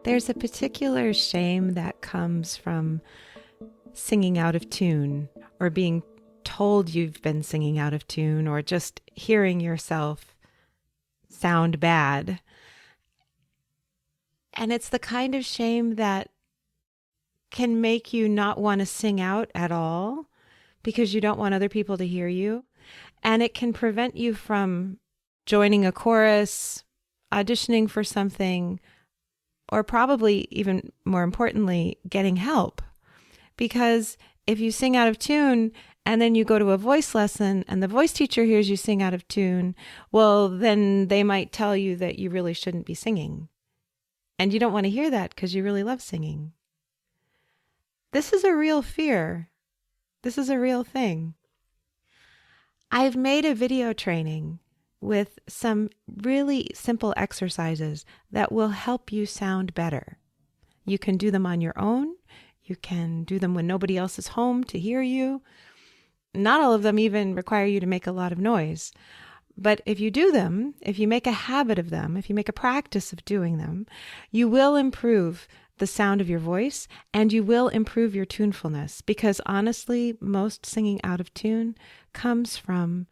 There's a particular shame that comes from singing out of tune, or being told you've been singing out of tune, or just hearing yourself sound bad. And it's the kind of shame that can make you not want to sing out at all because you don't want other people to hear you. And it can prevent you from joining a chorus, auditioning for something, or probably even more importantly, getting help. Because if you sing out of tune and then you go to a voice lesson and the voice teacher hears you sing out of tune, well, then they might tell you that you really shouldn't be singing. And you don't want to hear that because you really love singing. This is a real fear. This is a real thing. I've made a video training with some really simple exercises that will help you sound better. You can do them on your own. You can do them when nobody else is home to hear you. Not all of them even require you to make a lot of noise. But if you do them, if you make a habit of them, if you make a practice of doing them, you will improve the sound of your voice and you will improve your tunefulness. Because honestly, most singing out of tune comes from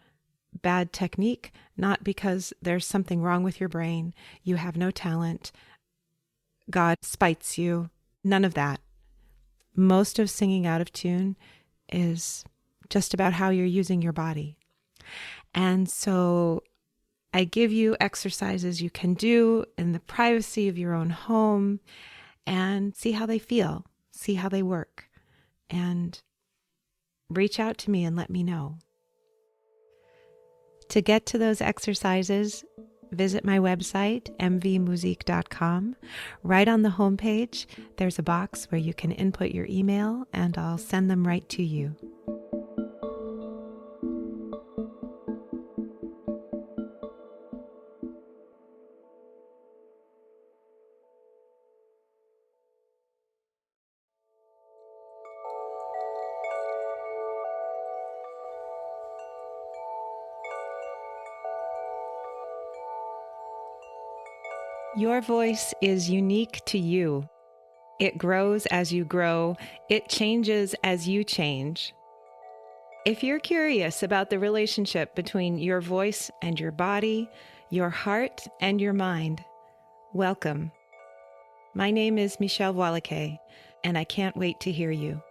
bad technique, not because there's something wrong with your brain, you have no talent, God spites you, none of that. Most of singing out of tune is just about how you're using your body. And so I give you exercises you can do in the privacy of your own home and see how they feel, see how they work, and reach out to me and let me know. To get to those exercises, visit my website, mvmusique.com. Right on the homepage, there's a box where you can input your email and I'll send them right to you. Your voice is unique to you. It grows as you grow. It changes as you change. If you're curious about the relationship between your voice and your body, your heart and your mind, welcome. My name is Michèle Voillequé, and I can't wait to hear you.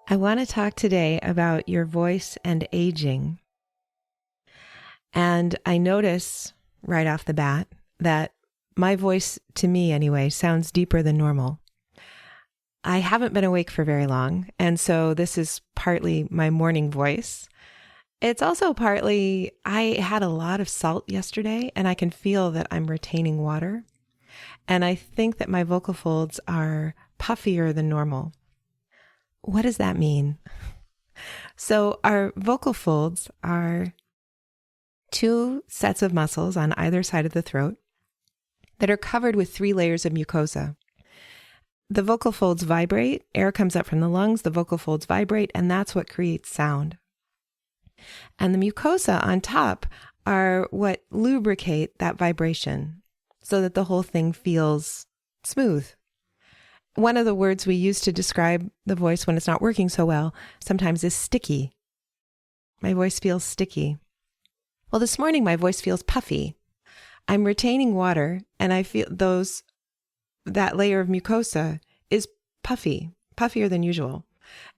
I want to talk today about your voice and aging. And I notice right off the bat that my voice, to me anyway, sounds deeper than normal. I haven't been awake for very long, and so this is partly my morning voice. It's also partly I had a lot of salt yesterday, and I can feel that I'm retaining water. And I think that my vocal folds are puffier than normal. What does that mean? So our vocal folds are two sets of muscles on either side of the throat that are covered with 3 layers of mucosa. The vocal folds vibrate, air comes up from the lungs, the vocal folds vibrate, and that's what creates sound. And the mucosa on top are what lubricate that vibration so that the whole thing feels smooth. One of the words we use to describe the voice when it's not working so well sometimes is sticky. My voice feels sticky. Well, this morning my voice feels puffy. I'm retaining water and I feel that layer of mucosa is puffy, puffier than usual.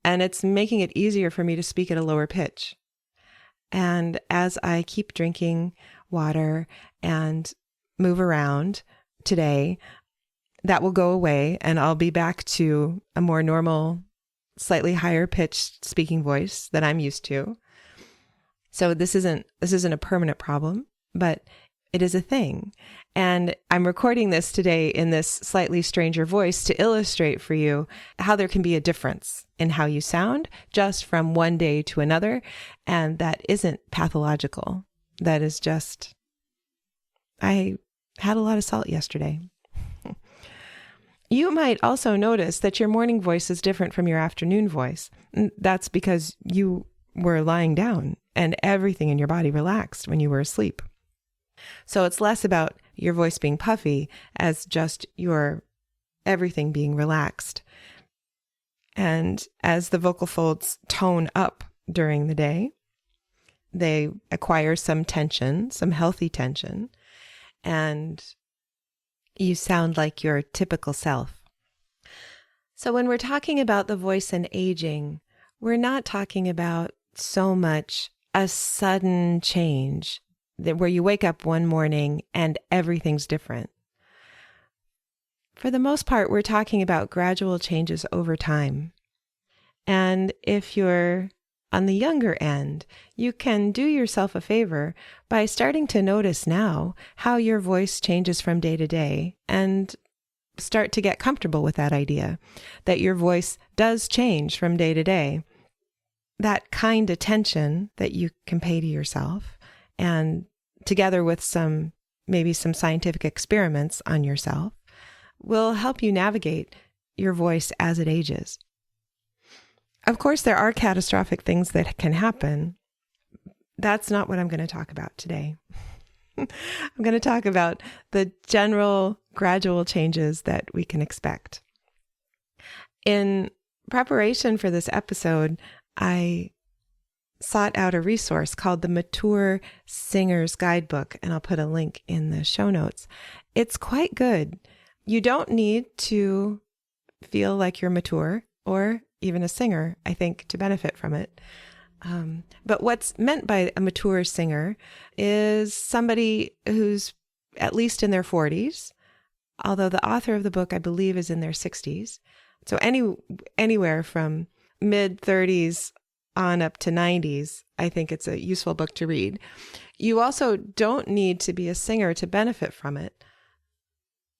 And it's making it easier for me to speak at a lower pitch. And as I keep drinking water and move around today, that will go away and I'll be back to a more normal, slightly higher pitched speaking voice that I'm used to. So this isn't a permanent problem, but it is a thing. And I'm recording this today in this slightly stranger voice to illustrate for you how there can be a difference in how you sound just from one day to another. And that isn't pathological. That is just, I had a lot of salt yesterday. You might also notice that your morning voice is different from your afternoon voice. That's because you were lying down and everything in your body relaxed when you were asleep. So it's less about your voice being puffy as just your everything being relaxed. And as the vocal folds tone up during the day, they acquire some tension, some healthy tension, and you sound like your typical self. So when we're talking about the voice and aging, we're not talking about so much a sudden change that where you wake up one morning and everything's different. For the most part, we're talking about gradual changes over time. And if you're on the younger end, you can do yourself a favor by starting to notice now how your voice changes from day to day and start to get comfortable with that idea that your voice does change from day to day. That kind attention that you can pay to yourself, and together with maybe some scientific experiments on yourself, will help you navigate your voice as it ages. Of course, there are catastrophic things that can happen. That's not what I'm going to talk about today. I'm going to talk about the general gradual changes that we can expect. In preparation for this episode, I sought out a resource called the Mature Singer's Guidebook, and I'll put a link in the show notes. It's quite good. You don't need to feel like you're mature or even a singer, I think, to benefit from it. But what's meant by a mature singer is somebody who's at least in their 40s, although the author of the book, I believe, is in their 60s. So anywhere from mid-30s on up to 90s, I think it's a useful book to read. You also don't need to be a singer to benefit from it.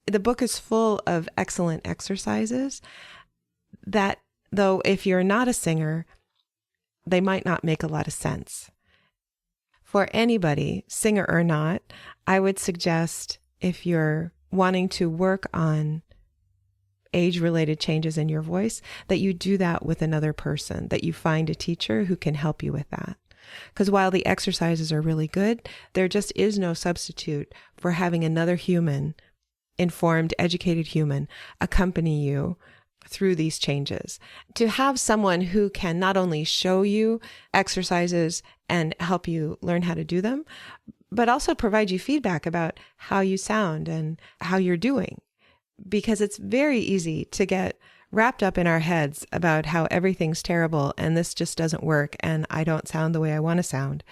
The book is full of excellent exercises that, though, if you're not a singer, they might not make a lot of sense. For anybody, singer or not, I would suggest if you're wanting to work on age-related changes in your voice, that you do that with another person, that you find a teacher who can help you with that. Because while the exercises are really good, there just is no substitute for having another human, informed, educated human, accompany you through these changes. To have someone who can not only show you exercises and help you learn how to do them, but also provide you feedback about how you sound and how you're doing. Because it's very easy to get wrapped up in our heads about how everything's terrible and this just doesn't work and I don't sound the way I want to sound.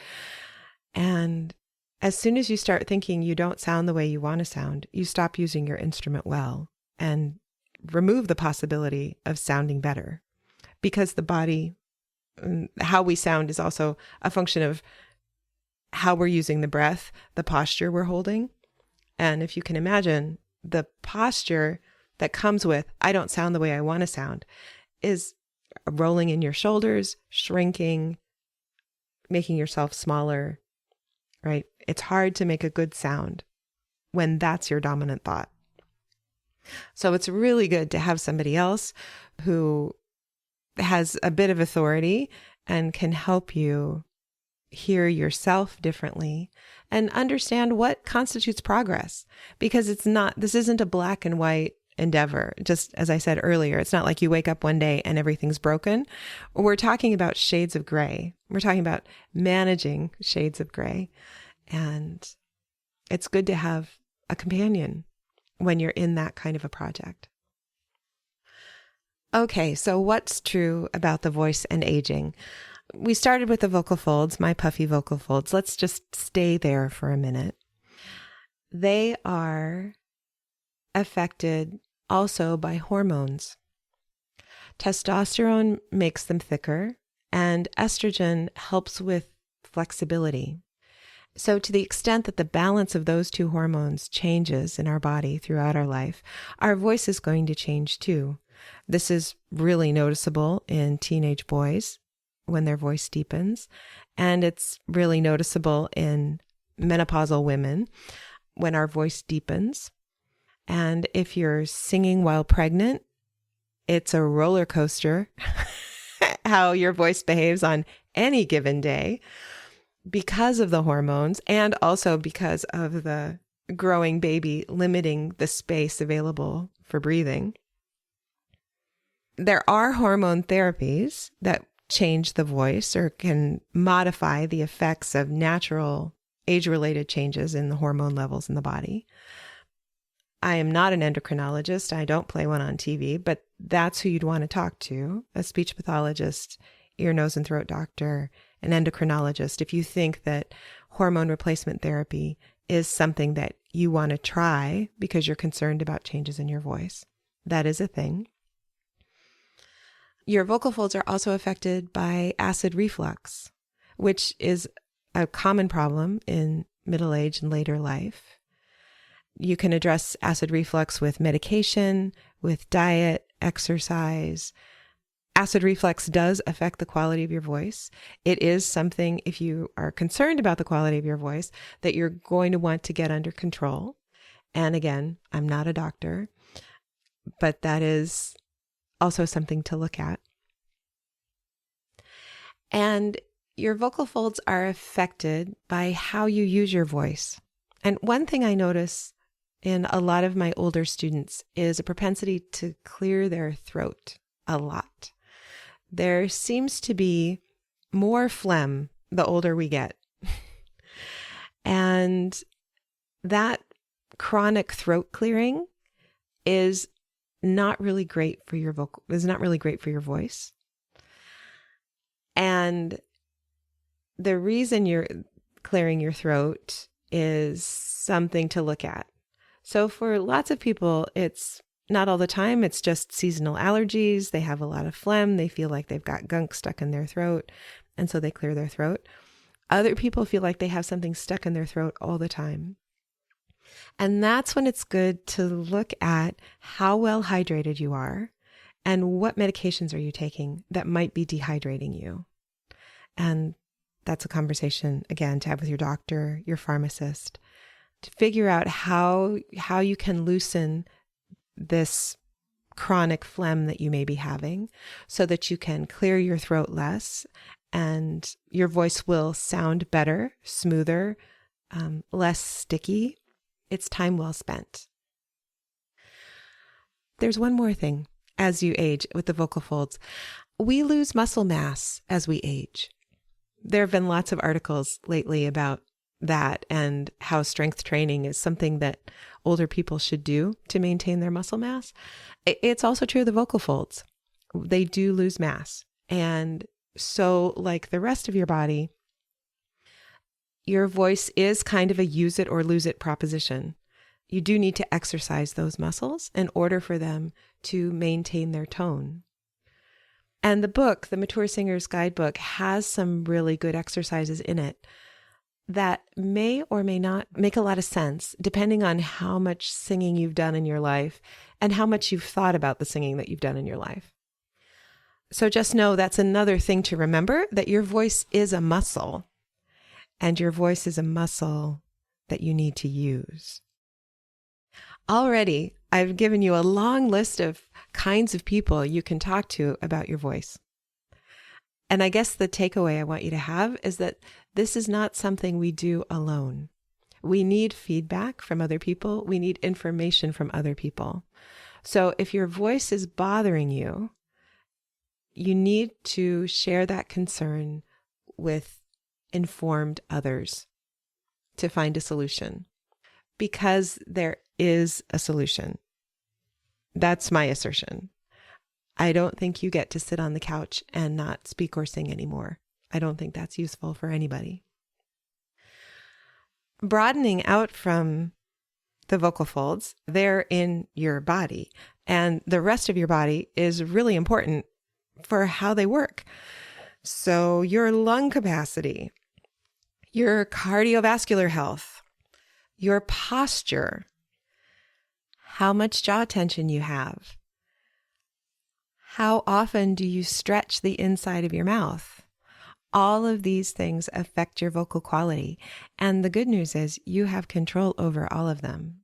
And as soon as you start thinking you don't sound the way you want to sound, you stop using your instrument well and remove the possibility of sounding better, because the body, how we sound is also a function of how we're using the breath, the posture we're holding. And if you can imagine, the posture that comes with, I don't sound the way I want to sound, is rolling in your shoulders, shrinking, making yourself smaller, right? It's hard to make a good sound when that's your dominant thought. So it's really good to have somebody else who has a bit of authority and can help you hear yourself differently and understand what constitutes progress. Because this isn't a black and white endeavor. Just as I said earlier, it's not like you wake up one day and everything's broken. We're talking about shades of gray. We're talking about managing shades of gray. And it's good to have a companion when you're in that kind of a project. Okay, so what's true about the voice and aging? We started with the vocal folds, my puffy vocal folds. Let's just stay there for a minute. They are affected also by hormones. Testosterone makes them thicker, and estrogen helps with flexibility. So to the extent that the balance of those two hormones changes in our body throughout our life, our voice is going to change too. This is really noticeable in teenage boys when their voice deepens, and it's really noticeable in menopausal women when our voice deepens. And if you're singing while pregnant, it's a roller coaster how your voice behaves on any given day. because of the hormones and also because of the growing baby limiting the space available for breathing. There are hormone therapies that change the voice or can modify the effects of natural age-related changes in the hormone levels in the body. I am not an endocrinologist. I don't play one on TV, but that's who you'd want to talk to, a speech pathologist, ear, nose, and throat doctor, an endocrinologist, if you think that hormone replacement therapy is something that you want to try because you're concerned about changes in your voice. That is a thing. Your vocal folds are also affected by acid reflux, which is a common problem in middle age and later life. You can address acid reflux with medication, with diet, exercise. Acid reflux does affect the quality of your voice. It is something, if you are concerned about the quality of your voice, that you're going to want to get under control. And again, I'm not a doctor, but that is also something to look at. And your vocal folds are affected by how you use your voice. And one thing I notice in a lot of my older students is a propensity to clear their throat a lot. There seems to be more phlegm the older we get. And that chronic throat clearing is not really great for your voice. And the reason you're clearing your throat is something to look at. So for lots of people, it's not all the time. It's just seasonal allergies. They have a lot of phlegm. They feel like they've got gunk stuck in their throat, and so they clear their throat. Other people feel like they have something stuck in their throat all the time. And that's when it's good to look at how well hydrated you are and what medications are you taking that might be dehydrating you. And that's a conversation, again, to have with your doctor, your pharmacist, to figure out how you can loosen this chronic phlegm that you may be having so that you can clear your throat less and your voice will sound better, smoother, less sticky. It's time well spent. There's one more thing as you age with the vocal folds. We lose muscle mass as we age. There have been lots of articles lately about that and how strength training is something that older people should do to maintain their muscle mass. It's also true of the vocal folds. They do lose mass. And so like the rest of your body, your voice is kind of a use it or lose it proposition. You do need to exercise those muscles in order for them to maintain their tone. And the book, the Mature Singer's Guidebook, has some really good exercises in it that may or may not make a lot of sense depending on how much singing you've done in your life and how much you've thought about the singing that you've done in your life. So just know that's another thing to remember, that your voice is a muscle, and your voice is a muscle that you need to use. Already, I've given you a long list of kinds of people you can talk to about your voice. And I guess the takeaway I want you to have is that this is not something we do alone. We need feedback from other people. We need information from other people. So if your voice is bothering you, you need to share that concern with informed others to find a solution, because there is a solution. That's my assertion. I don't think you get to sit on the couch and not speak or sing anymore. I don't think that's useful for anybody. Broadening out from the vocal folds, they're in your body, and the rest of your body is really important for how they work. So your lung capacity, your cardiovascular health, your posture, how much jaw tension you have, how often do you stretch the inside of your mouth? All of these things affect your vocal quality. And the good news is you have control over all of them.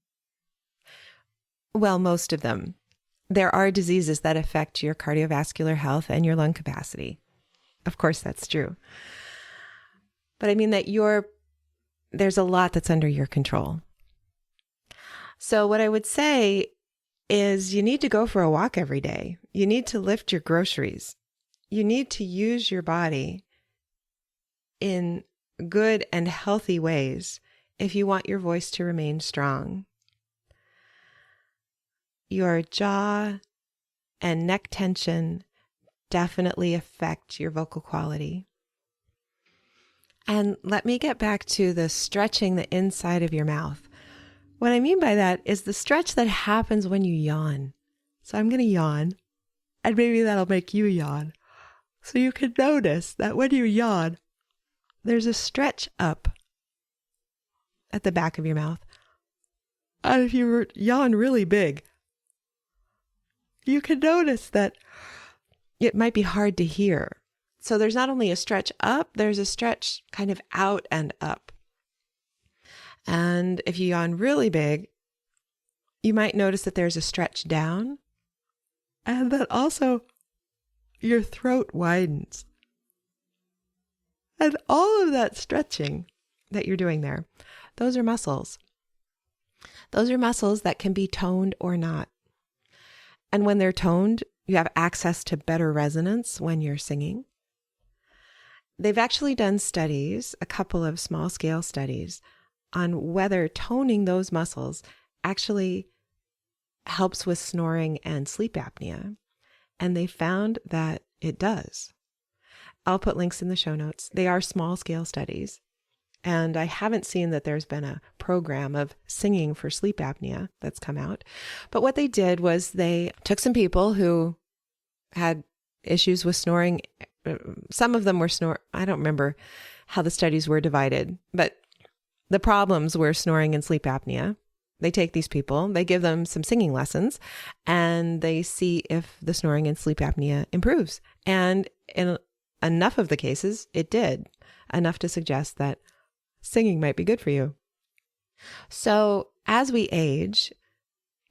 Well, most of them. There are diseases that affect your cardiovascular health and your lung capacity. Of course, that's true. but I mean that there's a lot that's under your control. So what I would say is you need to go for a walk every day. You need to lift your groceries. You need to use your body in good and healthy ways if you want your voice to remain strong. Your jaw and neck tension definitely affect your vocal quality. And let me get back to the stretching the inside of your mouth. What I mean by that is the stretch that happens when you yawn. So I'm going to yawn, and maybe that'll make you yawn. So you can notice that when you yawn, there's a stretch up at the back of your mouth. And if you yawn really big, you can notice that it might be hard to hear. So there's not only a stretch up, there's a stretch kind of out and up. And if you yawn really big, you might notice that there's a stretch down and that also your throat widens. And all of that stretching that you're doing there, those are muscles. Those are muscles that can be toned or not. And when they're toned, you have access to better resonance when you're singing. They've actually done studies, a couple of small scale studies, on whether toning those muscles actually helps with snoring and sleep apnea. And they found that it does. I'll put links in the show notes. They are small scale studies. And I haven't seen that there's been a program of singing for sleep apnea that's come out. But what they did was they took some people who had issues with snoring. Some of them were I don't remember how the studies were divided, but the problems were snoring and sleep apnea. They take these people, they give them some singing lessons, and they see if the snoring and sleep apnea improves. And in enough of the cases, it did, enough to suggest that singing might be good for you. So as we age,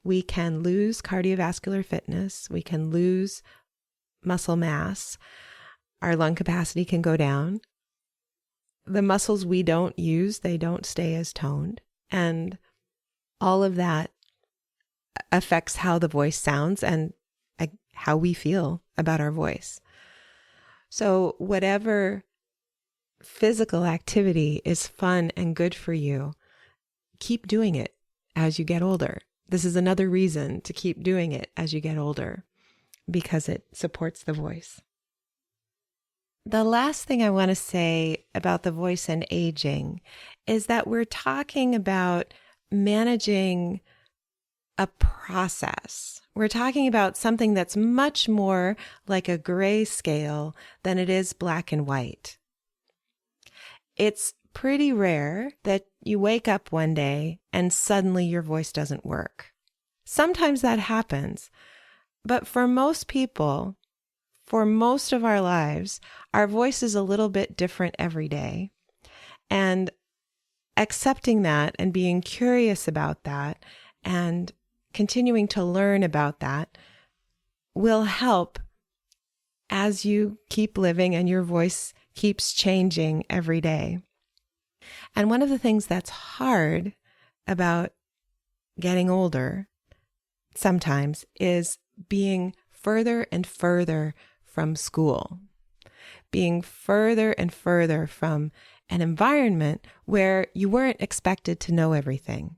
we can lose cardiovascular fitness, we can lose muscle mass, our lung capacity can go down. The muscles we don't use, they don't stay as toned. And all of that affects how the voice sounds and how we feel about our voice. So whatever physical activity is fun and good for you, keep doing it as you get older. This is another reason to keep doing it as you get older, because it supports the voice. The last thing I want to say about the voice and aging is that we're talking about managing a process. We're talking about something that's much more like a gray scale than it is black and white. It's pretty rare that you wake up one day and suddenly your voice doesn't work. Sometimes that happens, but for most people, for most of our lives, our voice is a little bit different every day. And accepting that and being curious about that and continuing to learn about that will help as you keep living and your voice keeps changing every day. And one of the things that's hard about getting older sometimes is being further and further from school, being further and further from an environment where you weren't expected to know everything,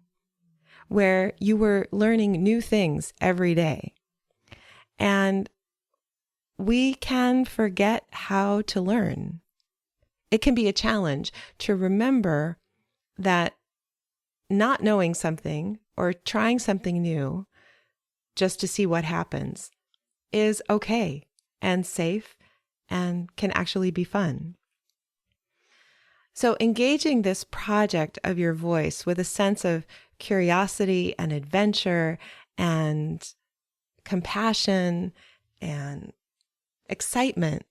where you were learning new things every day. And we can forget how to learn. It can be a challenge to remember that not knowing something or trying something new just to see what happens is okay and safe and can actually be fun. So engaging this project of your voice with a sense of curiosity and adventure and compassion and excitement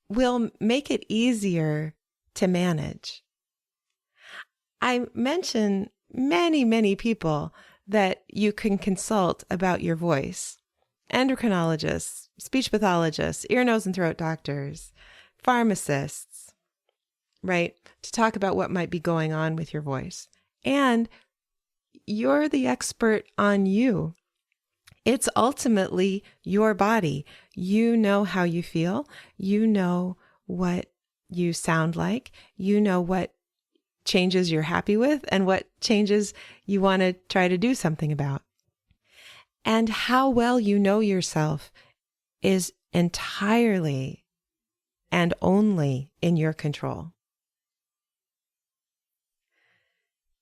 will make it easier to manage. I mention many people that you can consult about your voice. Endocrinologists, speech pathologists, ear, nose, and throat doctors, pharmacists, right? To talk about what might be going on with your voice. And you're the expert on you. It's ultimately your body. You know how you feel. You know what you sound like. You know what changes you're happy with and what changes you want to try to do something about. And how well you know yourself is entirely and only in your control.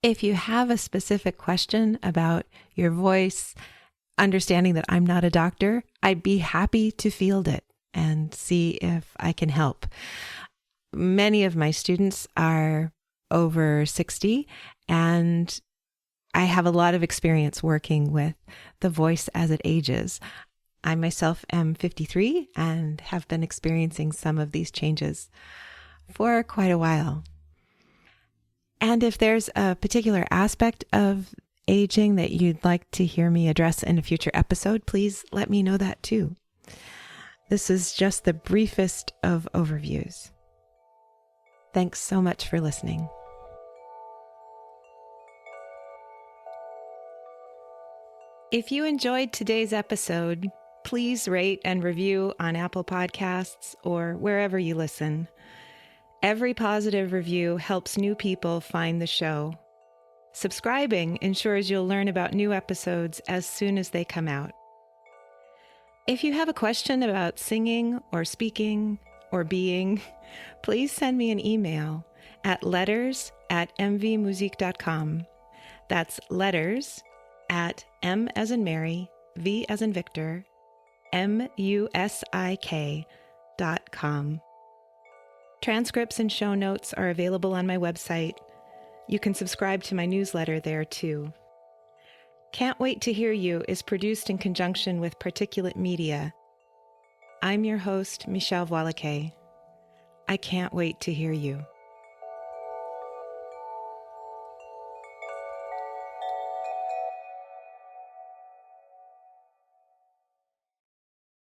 If you have a specific question about your voice, understanding that I'm not a doctor, I'd be happy to field it and see if I can help. Many of my students are over 60, and I have a lot of experience working with the voice as it ages. I myself am 53 and have been experiencing some of these changes for quite a while. And if there's a particular aspect of aging that you'd like to hear me address in a future episode, please let me know that too. This is just the briefest of overviews. Thanks so much for listening. If you enjoyed today's episode, please rate and review on Apple Podcasts or wherever you listen. Every positive review helps new people find the show. Subscribing ensures you'll learn about new episodes as soon as they come out. If you have a question about singing or speaking or being, please send me an email at letters@mvmusique.com. That's letters at M as in Mary, V as in Victor, MUSIK.com. Transcripts and show notes are available on my website. You can subscribe to my newsletter there too. Can't Wait to Hear You is produced in conjunction with Particulate Media. I'm your host, Michèle Voillequé. I can't wait to hear you.